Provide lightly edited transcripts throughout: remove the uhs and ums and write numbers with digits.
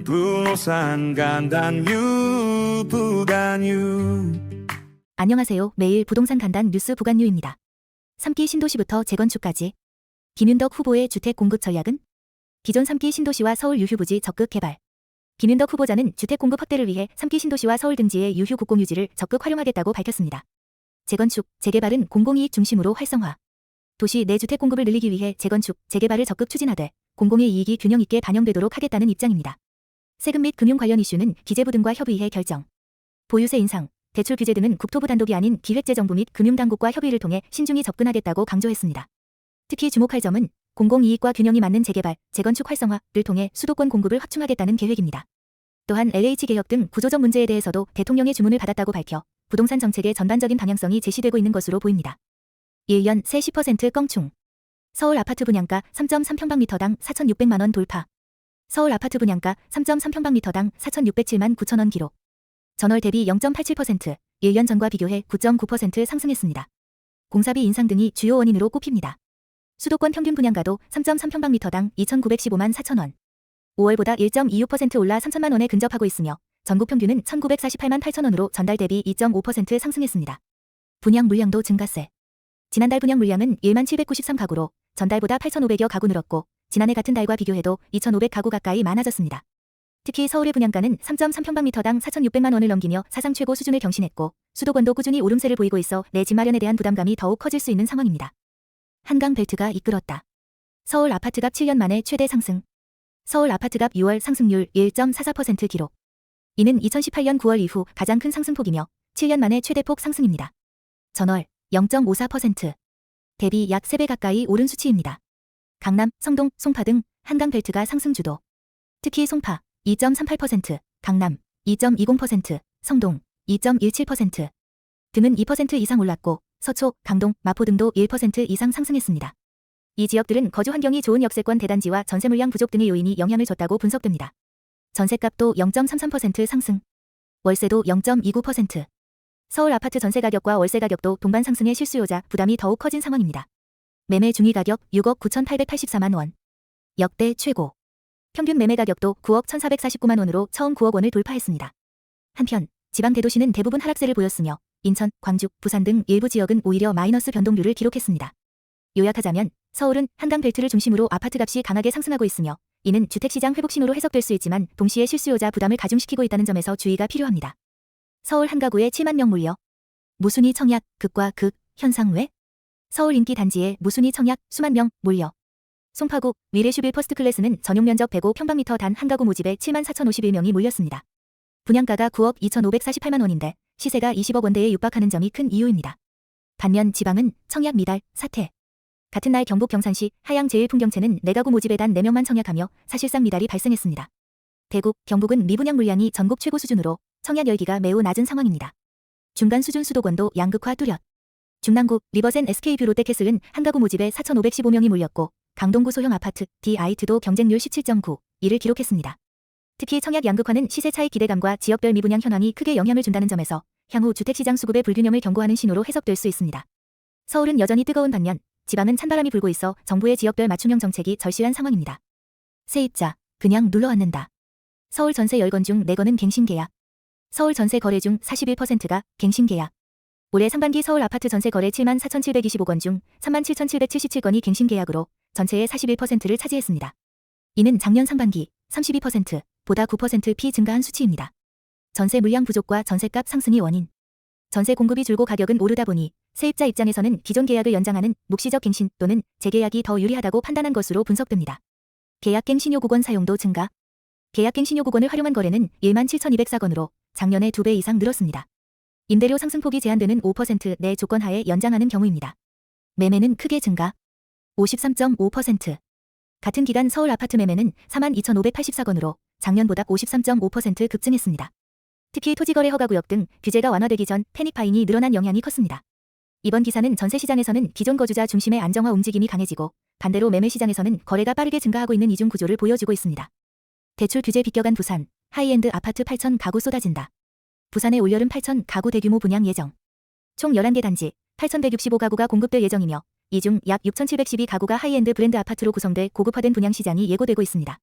부동산 간단뉴 부간뉴. 안녕하세요. 매일 부동산 간단 뉴스 부간뉴입니다. 3기 신도시부터 재건축까지. 김윤덕 후보의 주택 공급 전략은? 기존 3기 신도시와 서울 유휴부지 적극 개발. 김윤덕 후보자는 주택 공급 확대를 위해 3기 신도시와 서울 등지의 유휴 국공유지를 적극 활용하겠다고 밝혔습니다. 재건축, 재개발은 공공이익 중심으로 활성화. 도시 내 주택 공급을 늘리기 위해 재건축, 재개발을 적극 추진하되 공공의 이익이 균형 있게 반영되도록 하겠다는 입장입니다. 세금 및 금융 관련 이슈는 기재부 등과 협의해 결정. 보유세 인상, 대출 규제 등은 국토부 단독이 아닌 기획재정부 및 금융당국과 협의를 통해 신중히 접근하겠다고 강조했습니다. 특히 주목할 점은 공공이익과 균형이 맞는 재개발, 재건축 활성화를 통해 수도권 공급을 확충하겠다는 계획입니다. 또한 LH 개혁 등 구조적 문제에 대해서도 대통령의 주문을 받았다고 밝혀 부동산 정책의 전반적인 방향성이 제시되고 있는 것으로 보입니다. 1년 새 10% 껑충. 서울 아파트 분양가 3.3평방미터당 4,600만원 돌파. 서울 아파트 분양가 3.3평방미터당 4,607만 9천원 기록. 전월 대비 0.87%, 1년 전과 비교해 9.9% 상승했습니다. 공사비 인상 등이 주요 원인으로 꼽힙니다. 수도권 평균 분양가도 3.3평방미터당 2,915만 4천원. 5월보다 1.26% 올라 3천만 원에 근접하고 있으며 전국 평균은 1,948만 8천원으로 전달 대비 2.5% 상승했습니다. 분양 물량도 증가세. 지난달 분양 물량은 1만 793가구로 전달보다 8,500여 가구 늘었고 지난해 같은 달과 비교해도 2,500가구 가까이 많아졌습니다. 특히 서울의 분양가는 3.3평방미터당 4,600만 원을 넘기며 사상 최고 수준을 경신했고 수도권도 꾸준히 오름세를 보이고 있어 내 집 마련에 대한 부담감이 더욱 커질 수 있는 상황입니다. 한강벨트가 이끌었다. 서울 아파트값 7년 만에 최대 상승. 서울 아파트값 6월 상승률 1.44% 기록. 이는 2018년 9월 이후 가장 큰 상승폭이며 7년 만에 최대폭 상승입니다. 전월 0.54%. 대비 약 3배 가까이 오른 수치입니다. 강남, 성동, 송파 등 한강벨트가 상승 주도. 특히 송파 2.38%, 강남 2.20%, 성동 2.17% 등은 2% 이상 올랐고 서초, 강동, 마포 등도 1% 이상 상승했습니다. 이 지역들은 거주 환경이 좋은 역세권 대단지와 전세 물량 부족 등의 요인이 영향을 줬다고 분석됩니다. 전세값도 0.33% 상승, 월세도 0.29%. 서울 아파트 전세 가격과 월세 가격도 동반 상승의 실수요자 부담이 더욱 커진 상황입니다. 매매 중위 가격 6억 9,884만 원. 역대 최고. 평균 매매 가격도 9억 1,449만 원으로 처음 9억 원을 돌파했습니다. 한편 지방 대도시는 대부분 하락세를 보였으며 인천, 광주, 부산 등 일부 지역은 오히려 마이너스 변동률을 기록했습니다. 요약하자면 서울은 한강벨트를 중심으로 아파트값이 강하게 상승하고 있으며 이는 주택시장 회복 신호로 해석될 수 있지만 동시에 실수요자 부담을 가중시키고 있다는 점에서 주의가 필요합니다. 서울 한 가구에 7만 명 몰려. 무순위 청약, 극과 극, 현상 왜? 서울 인기 단지에 무순위 청약, 수만 명 몰려. 송파구 위례슈빌 퍼스트클래스는 전용 면적 105평방미터 단 한 가구 모집에 7만 4,051명이 몰렸습니다. 분양가가 9억 2,548만 원인데 시세가 20억 원대에 육박하는 점이 큰 이유입니다. 반면 지방은 청약 미달, 사퇴. 같은 날 경북 경산시 하양제일풍경채는 4가구 모집에 단 4명만 청약하며 사실상 미달이 발생했습니다. 대구, 경북은 미분양 물량이 전국 최고 수준으로 청약 열기가 매우 낮은 상황입니다. 중간 수준 수도권도 양극화 뚜렷. 중랑구 리버센 SK뷰 롯데캐슬은 한 가구 모집에 4,515명이 몰렸고 강동구 소형 아파트 디아이트도 경쟁률 17.9, 이를 기록했습니다. 특히 청약 양극화는 시세 차익 기대감과 지역별 미분양 현황이 크게 영향을 준다는 점에서 향후 주택시장 수급의 불균형을 경고하는 신호로 해석될 수 있습니다. 서울은 여전히 뜨거운 반면 지방은 찬바람이 불고 있어 정부의 지역별 맞춤형 정책이 절실한 상황입니다. 세입자, 그냥 눌러앉는다. 서울 전세 10건 중 4건은 갱신 계약. 서울 전세 거래 중 41%가 갱신 계약. 올해 상반기 서울 아파트 전세 거래 7만 4,725건 중 3만 7,777건이 갱신 계약으로 전체의 41%를 차지했습니다. 이는 작년 상반기 32%보다 9% 증가한 수치입니다. 전세 물량 부족과 전세값 상승이 원인. 전세 공급이 줄고 가격은 오르다 보니 세입자 입장에서는 기존 계약을 연장하는 묵시적 갱신 또는 재계약이 더 유리하다고 판단한 것으로 분석됩니다. 계약갱신 요구권 사용도 증가. 계약갱신 요구권을 활용한 거래는 1만 7,204건으로 작년에 2배 이상 늘었습니다. 임대료 상승폭이 제한되는 5%내 조건 하에 연장하는 경우입니다. 매매는 크게 증가. 53.5%. 같은 기간 서울 아파트 매매는 42,584건으로 작년보다 53.5% 급증했습니다. 특히 토지거래 허가구역 등 규제가 완화되기 전 패닉바잉이 늘어난 영향이 컸습니다. 이번 기사는 전세시장에서는 기존 거주자 중심의 안정화 움직임이 강해지고 반대로 매매시장에서는 거래가 빠르게 증가하고 있는 이중 구조를 보여주고 있습니다. 대출 규제 비껴간 부산, 하이엔드 아파트 8,000 가구 쏟아진다. 부산의 올여름 8,000 가구 대규모 분양 예정. 총 11개 단지 8,165가구가 공급될 예정이며 이 중 약 6,712가구가 하이엔드 브랜드 아파트로 구성돼 고급화된 분양 시장이 예고되고 있습니다.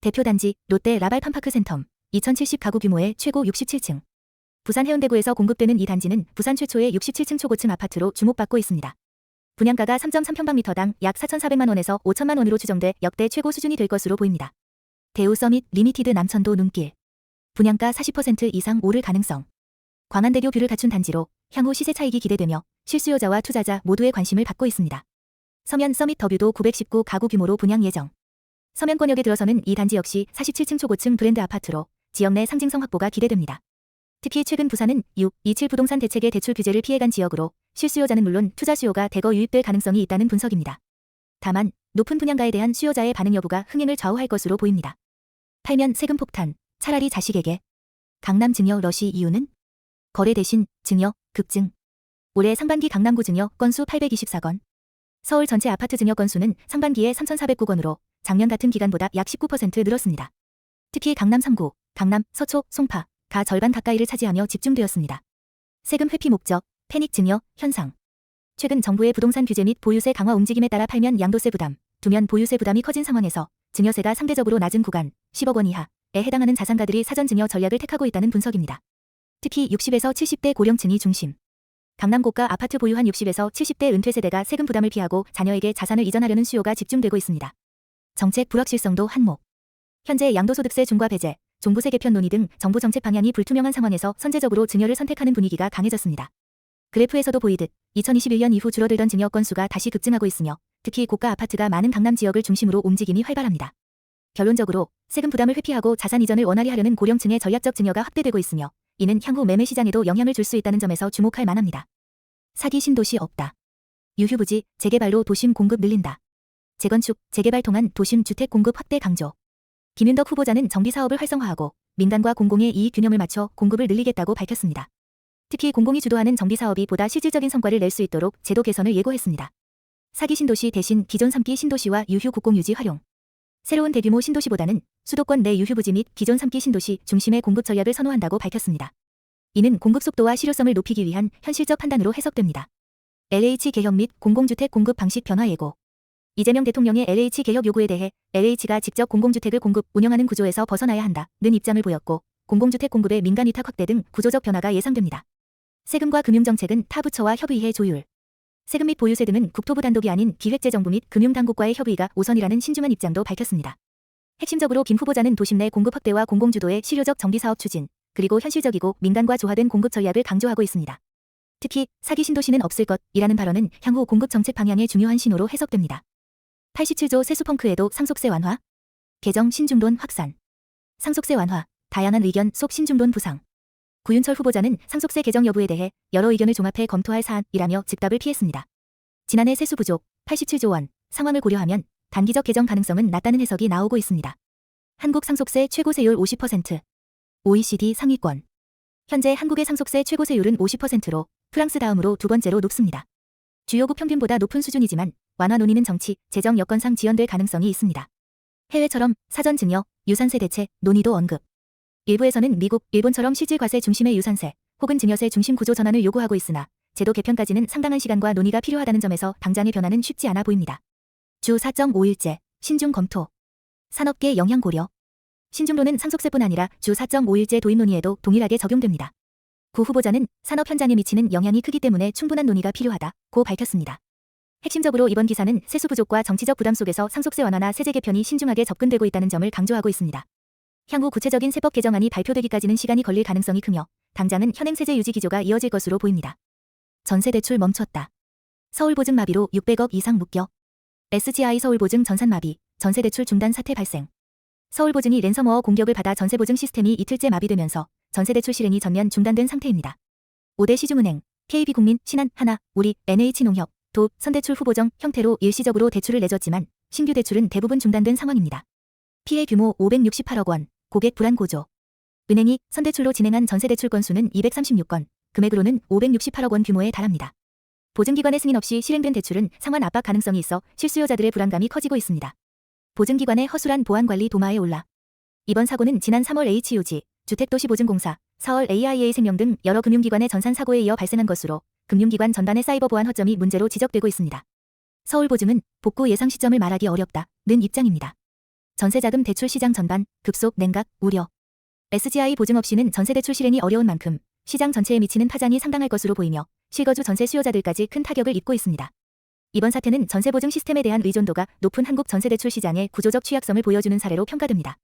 대표 단지 롯데 라발팜파크 센텀 2070 가구 규모의 최고 67층. 부산 해운대구에서 공급되는 이 단지는 부산 최초의 67층 초고층 아파트로 주목받고 있습니다. 분양가가 3.3평방미터당 약 4,400만 원에서 5천만 원으로 추정돼 역대 최고 수준이 될 것으로 보입니다. 대우 서밋 리미티드 남천도 눈길. 분양가 40% 이상 오를 가능성. 광안대교 뷰를 갖춘 단지로 향후 시세 차익이 기대되며 실수요자와 투자자 모두의 관심을 받고 있습니다. 서면 서밋 더뷰도 919 가구 규모로 분양 예정. 서면권역에 들어서는 이 단지 역시 47층 초고층 브랜드 아파트로 지역 내 상징성 확보가 기대됩니다. 특히 최근 부산은 6.27 부동산 대책의 대출 규제를 피해간 지역으로 실수요자는 물론 투자 수요가 대거 유입될 가능성이 있다는 분석입니다. 다만 높은 분양가에 대한 수요자의 반응 여부가 흥행을 좌우할 것으로 보입니다. 팔면 세금 폭탄, 차라리 자식에게. 강남 증여 러시 이유는? 거래 대신 증여 급증. 올해 상반기 강남구 증여 건수 824건. 서울 전체 아파트 증여 건수는 상반기에 3,409건으로 작년 같은 기간보다 약 19% 늘었습니다. 특히 강남 3구, 강남, 서초, 송파, 가 절반 가까이를 차지하며 집중되었습니다. 세금 회피 목적, 패닉 증여, 현상. 최근 정부의 부동산 규제 및 보유세 강화 움직임에 따라 팔면 양도세 부담, 두면 보유세 부담이 커진 상황에서 증여세가 상대적으로 낮은 구간, 10억 원 이하에 해당하는 자산가들이 사전 증여 전략을 택하고 있다는 분석입니다. 특히 60에서 70대 고령층이 중심. 강남 고가 아파트 보유한 60에서 70대 은퇴 세대가 세금 부담을 피하고 자녀에게 자산을 이전하려는 수요가 집중되고 있습니다. 정책 불확실성도 한몫. 현재 양도소득세 중과 배제, 종부세 개편 논의 등 정부 정책 방향이 불투명한 상황에서 선제적으로 증여를 선택하는 분위기가 강해졌습니다. 그래프에서도 보이듯 2021년 이후 줄어들던 증여 건수가 다시 급증하고 있으며 특히 고가 아파트가 많은 강남 지역을 중심으로 움직임이 활발합니다. 결론적으로 세금 부담을 회피하고 자산 이전을 원활히 하려는 고령층의 전략적 증여가 확대되고 있으며 이는 향후 매매 시장에도 영향을 줄 수 있다는 점에서 주목할 만합니다. 사기 신도시 없다. 유휴부지, 재개발로 도심 공급 늘린다. 재건축, 재개발 통한 도심 주택 공급 확대 강조. 김윤덕 후보자는 정비사업을 활성화하고 민간과 공공의 이익 균형을 맞춰 공급을 늘리겠다고 밝혔습니다. 특히 공공이 주도하는 정비사업이 보다 실질적인 성과를 낼 수 있도록 제도 개선을 예고했습니다. 사기 신도시 대신 기존 3기 신도시와 유휴 국공유지 활용. 새로운 대규모 신도시보다는 수도권 내 유휴부지 및 기존 3기 신도시 중심의 공급 전략을 선호한다고 밝혔습니다. 이는 공급 속도와 실효성을 높이기 위한 현실적 판단으로 해석됩니다. LH 개혁 및 공공주택 공급 방식 변화 예고. 이재명 대통령의 LH 개혁 요구에 대해 LH가 직접 공공주택을 공급, 운영하는 구조에서 벗어나야 한다는 입장을 보였고 공공주택 공급의 민간 위탁 확대 등 구조적 변화가 예상됩니다. 세금과 금융정책은 타 부처와 협의해 조율. 세금 및 보유세 등은 국토부 단독이 아닌 기획재정부 및 금융당국과의 협의가 우선이라는 신중한 입장도 밝혔습니다. 핵심적으로 김 후보자는 도심 내 공급 확대와 공공주도의 실효적 정비사업 추진, 그리고 현실적이고 민간과 조화된 공급 전략을 강조하고 있습니다. 특히 사기 신도시는 없을 것이라는 발언은 향후 공급 정책 방향의 중요한 신호로 해석됩니다. 87조 세수펑크에도 상속세 완화, 개정 신중돈 확산. 상속세 완화, 다양한 의견 속 신중돈 부상. 구윤철 후보자는 상속세 개정 여부에 대해 여러 의견을 종합해 검토할 사안이라며 즉답을 피했습니다. 지난해 세수 부족 87조 원 상황을 고려하면 단기적 개정 가능성은 낮다는 해석이 나오고 있습니다. 한국 상속세 최고세율 50%. OECD 상위권. 현재 한국의 상속세 최고세율은 50%로 프랑스 다음으로 두 번째로 높습니다. 주요국 평균보다 높은 수준이지만 완화 논의는 정치, 재정 여건상 지연될 가능성이 있습니다. 해외처럼 사전 증여, 유산세 대체 논의도 언급. 일부에서는 미국, 일본처럼 실질과세 중심의 유산세 혹은 증여세 중심 구조 전환을 요구하고 있으나 제도 개편까지는 상당한 시간과 논의가 필요하다는 점에서 당장의 변화는 쉽지 않아 보입니다. 주 4.5일제, 신중 검토. 산업계 영향 고려. 신중론은 상속세뿐 아니라 주 4.5일제 도입 논의에도 동일하게 적용됩니다. 구 후보자는 산업 현장에 미치는 영향이 크기 때문에 충분한 논의가 필요하다고 밝혔습니다. 핵심적으로 이번 기사는 세수 부족과 정치적 부담 속에서 상속세 완화나 세제 개편이 신중하게 접근되고 있다는 점을 강조하고 있습니다. 향후 구체적인 세법 개정안이 발표되기까지는 시간이 걸릴 가능성이 크며 당장은 현행 세제 유지 기조가 이어질 것으로 보입니다. 전세 대출 멈췄다. 서울보증 마비로 600억 이상 묶여. SGI 서울보증 전산 마비, 전세 대출 중단 사태 발생. 서울보증이 랜섬워어 공격을 받아 전세보증 시스템이 이틀째 마비되면서 전세대출 실행이 전면 중단된 상태입니다. 5대 시중은행, KB국민, 신한, 하나, 우리, NH농협, 도, 선대출 후보정 형태로 일시적으로 대출을 내줬지만 신규 대출은 대부분 중단된 상황입니다. 피해 규모 568억 원, 고객 불안 고조. 은행이 선대출로 진행한 전세대출 건수는 236건, 금액으로는 568억 원 규모에 달합니다. 보증기관의 승인 없이 실행된 대출은 상환 압박 가능성이 있어 실수요자들의 불안감이 커지고 있습니다. 보증기관의 허술한 보안관리 도마에 올라. 이번 사고는 지난 3월 HUG, 주택도시보증공사, 4월 AIA생명 등 여러 금융기관의 전산 사고에 이어 발생한 것으로 금융기관 전반의 사이버 보안 허점이 문제로 지적되고 있습니다. 서울보증은 복구 예상 시점을 말하기 어렵다는 입장입니다. 전세자금 대출 시장 전반 급속 냉각 우려. SGI 보증 없이는 전세대출 실행이 어려운 만큼 시장 전체에 미치는 파장이 상당할 것으로 보이며 실거주 전세 수요자들까지 큰 타격을 입고 있습니다. 이번 사태는 전세보증 시스템에 대한 의존도가 높은 한국 전세대출 시장의 구조적 취약성을 보여주는 사례로 평가됩니다.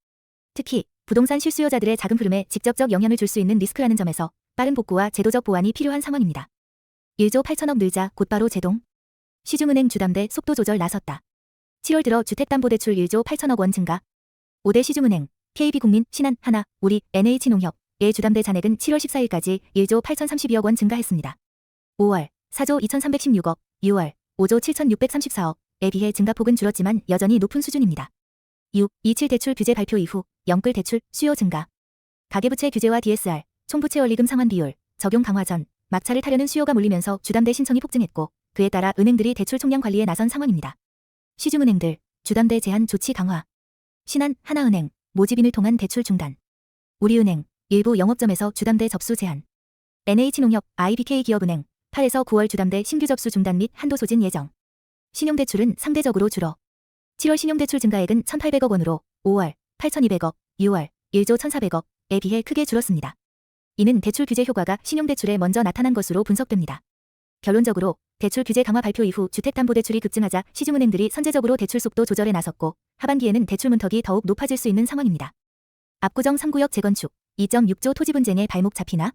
특히 부동산 실수요자들의 자금 흐름에 직접적 영향을 줄 수 있는 리스크라는 점에서 빠른 복구와 제도적 보완이 필요한 상황입니다. 1조 8천억 늘자 곧바로 제동. 시중은행 주담대 속도 조절 나섰다. 7월 들어 주택담보대출 1조 8천억 원 증가. 5대 시중은행, KB국민, 신한, 하나, 우리, NH농협의 주담대 잔액은 7월 14일까지 1조 8,032억 원 증가했습니다. 5월 4조 2,316억, 6월 5조 7,634억에 비해 증가폭은 줄었지만 여전히 높은 수준입니다. 6. 27 대출 규제 발표 이후 영끌 대출 수요 증가. 가계부채 규제와 DSR, 총부채 원리금 상환 비율 적용 강화 전 막차를 타려는 수요가 몰리면서 주담대 신청이 폭증했고 그에 따라 은행들이 대출 총량 관리에 나선 상황입니다. 시중은행들 주담대 제한 조치 강화. 신한, 하나은행 모집인을 통한 대출 중단. 우리은행 일부 영업점에서 주담대 접수 제한. NH농협, IBK기업은행 8에서 9월 주담대 신규 접수 중단 및 한도 소진 예정. 신용대출은 상대적으로 줄어 7월 신용대출 증가액은 1,800억 원으로 5월 8,200억, 6월 1조 1,400억에 비해 크게 줄었습니다. 이는 대출 규제 효과가 신용대출에 먼저 나타난 것으로 분석됩니다. 결론적으로 대출 규제 강화 발표 이후 주택담보대출이 급증하자 시중은행들이 선제적으로 대출 속도 조절에 나섰고 하반기에는 대출 문턱이 더욱 높아질 수 있는 상황입니다. 압구정 3구역 재건축 2.6조 토지 분쟁에 발목 잡히나?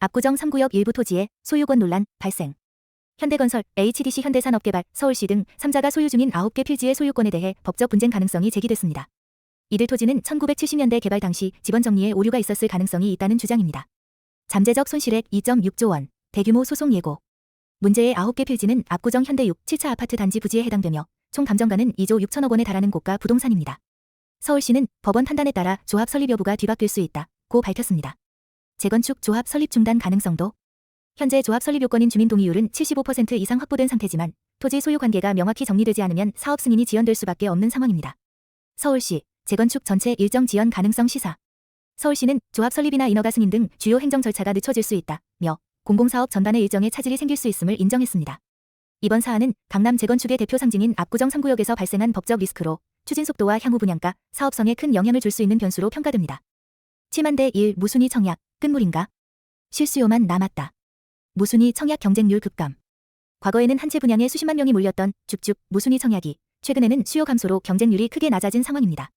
압구정 3구역 일부 토지에 소유권 논란 발생. 현대건설, HDC 현대산업개발, 서울시 등 3자가 소유 중인 9개 필지의 소유권에 대해 법적 분쟁 가능성이 제기됐습니다. 이들 토지는 1970년대 개발 당시 지번 정리에 오류가 있었을 가능성이 있다는 주장입니다. 잠재적 손실액 2.6조 원, 대규모 소송 예고. 문제의 9개 필지는 압구정 현대 6, 7차 아파트 단지 부지에 해당되며 총 감정가는 2조 6천억 원에 달하는 고가 부동산입니다. 서울시는 법원 판단에 따라 조합 설립 여부가 뒤바뀔 수 있다고 밝혔습니다. 재건축 조합 설립 중단 가능성도. 현재 조합 설립 요건인 주민 동의율은 75% 이상 확보된 상태지만 토지 소유 관계가 명확히 정리되지 않으면 사업 승인이 지연될 수밖에 없는 상황입니다. 서울시 재건축 전체 일정 지연 가능성 시사. 서울시는 조합 설립이나 인허가 승인 등 주요 행정 절차가 늦춰질 수 있다며 공공사업 전반의 일정에 차질이 생길 수 있음을 인정했습니다. 이번 사안은 강남 재건축의 대표 상징인 압구정 3구역에서 발생한 법적 리스크로 추진 속도와 향후 분양가, 사업성에 큰 영향을 줄 수 있는 변수로 평가됩니다. 7만 대 1 무순위 청약, 끝물인가? 실수요만 남았다. 무순위 청약 경쟁률 급감. 과거에는 한 채 분양에 수십만 명이 몰렸던 줍줍 무순위 청약이 최근에는 수요 감소로 경쟁률이 크게 낮아진 상황입니다.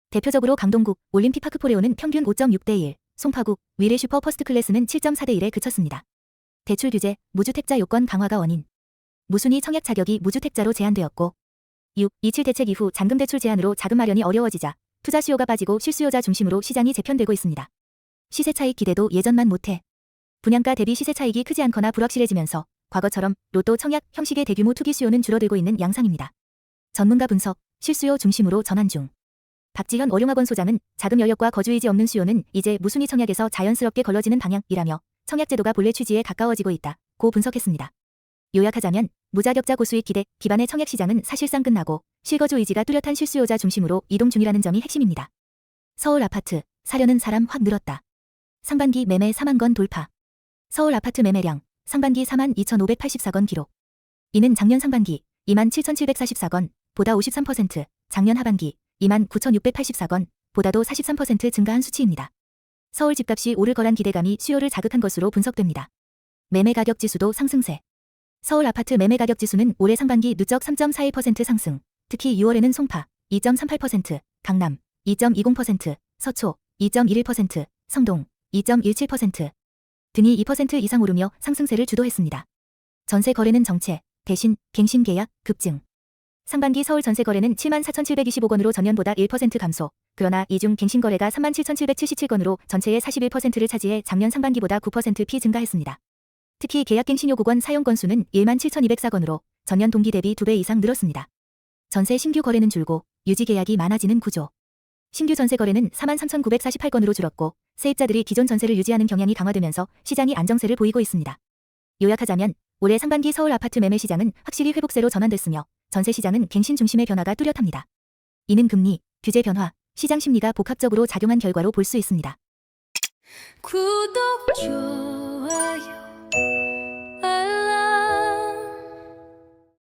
대표적으로 강동구, 올림픽파크포레오는 평균 5.6대 1, 송파구, 위례슈퍼 퍼스트클래스는 7.4대 1에 그쳤습니다. 대출 규제, 무주택자 요건 강화가 원인. 무순위 청약 자격이 무주택자로 제한되었고 6. 27 대책 이후 잔금 대출 제한으로 자금 마련이 어려워지자 투자 수요가 빠지고 실수요자 중심으로 시장이 재편되고 있습니다. 시세 차익 기대도 예전만 못해. 분양가 대비 시세 차익이 크지 않거나 불확실해지면서 과거처럼 로또 청약 형식의 대규모 투기 수요는 줄어들고 있는 양상입니다. 전문가 분석, 실수요 중심으로 전환 중. 박지현 어룡학원 소장은 자금 여력과 거주의지 없는 수요는 이제 무순위 청약에서 자연스럽게 걸러지는 방향이라며 청약제도가 본래 취지에 가까워지고 있다고 분석했습니다. 요약하자면 무자격자 고수익 기대 기반의 청약 시장은 사실상 끝나고 실거주 의지가 뚜렷한 실수요자 중심으로 이동 중이라는 점이 핵심입니다. 서울 아파트, 사려는 사람 확 늘었다. 상반기 매매 4만 건 돌파. 서울 아파트 매매량, 상반기 4만 2,584건 기록. 이는 작년 상반기 2만 7,744건, 보다 53%, 작년 하반기 2만 9,684건, 보다도 43% 증가한 수치입니다. 서울 집값이 오를 거란 기대감이 수요를 자극한 것으로 분석됩니다. 매매 가격 지수도 상승세. 서울 아파트 매매 가격 지수는 올해 상반기 누적 3.41% 상승, 특히 6월에는 송파 2.38%, 강남 2.20%, 서초 2.11%, 성동 2.17% 등이 2% 이상 오르며 상승세를 주도했습니다. 전세 거래는 정체, 대신 갱신 계약 급증. 상반기 서울 전세 거래는 7만 4,725건으로 전년보다 1% 감소, 그러나 이 중 갱신 거래가 3만 7,777건으로 전체의 41%를 차지해 작년 상반기보다 9% 증가했습니다. 특히 계약갱신 요구권 사용 건수는 1만 7,204건으로 전년 동기 대비 2배 이상 늘었습니다. 전세 신규 거래는 줄고 유지 계약이 많아지는 구조. 신규 전세 거래는 4만 3,948건으로 줄었고 세입자들이 기존 전세를 유지하는 경향이 강화되면서 시장이 안정세를 보이고 있습니다. 요약하자면 올해 상반기 서울 아파트 매매 시장은 확실히 회복세로 전환됐으며 전세 시장은 갱신 중심의 변화가 뚜렷합니다. 이는 금리, 규제 변화, 시장 심리가 복합적으로 작용한 결과로 볼 수 있습니다. 구독, 좋아요, 알람